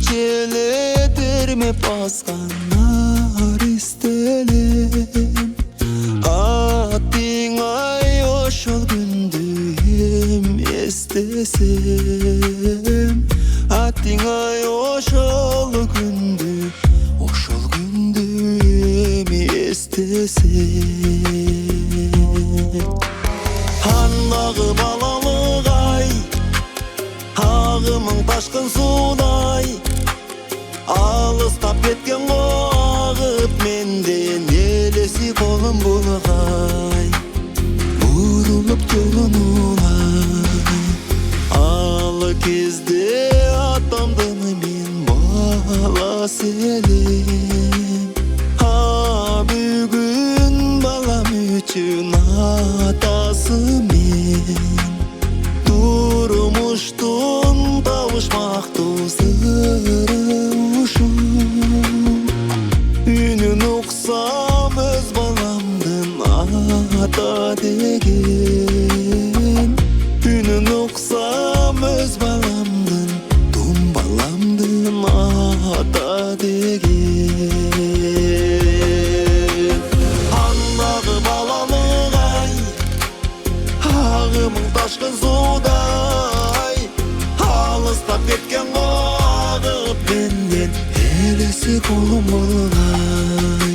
çeledirme baskanlar istelem Attin ay oşol gündüğüm istesem Attin ay oşol gündüğüm istesem Handağı balalık ay Ağımın taşkın suday Alыстap ketken ağıp menden Elesi kolum bulgay Burulup jolun ulay Al кезде atamdın men balas elem Бүгүн балам үчүн атасы мен Турмуштун табышмактуу сыры ушул Үнүн уксам өз баламдын ата деген Үнүн уксам өз баламдын тум баламдын ата деген Андағы балаlık ay Ağımın taşkın suday Alыстap ketken ağıp menden Elesi kolum bulgay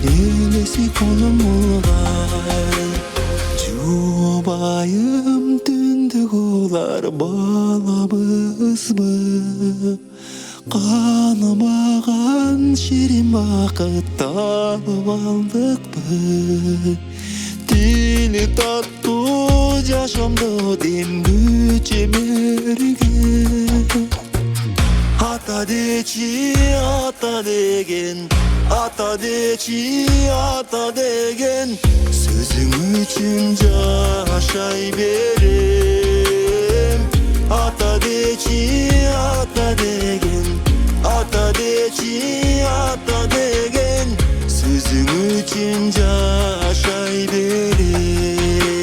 Elesi kolum bulgay Jubayım түндүк улар балабызбы Канымаган ширин бакыт табып алдыкпы Тили таттуу жашоомдо демгүчө берген Ата дечи ата деген Ата дечи ата деген Сөзүң үчүн жашай берем Ата дечи ата деген Ата дечи ата деген Сөзүң үчүн жашай берем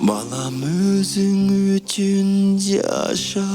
Балам өзүң үчүн жашай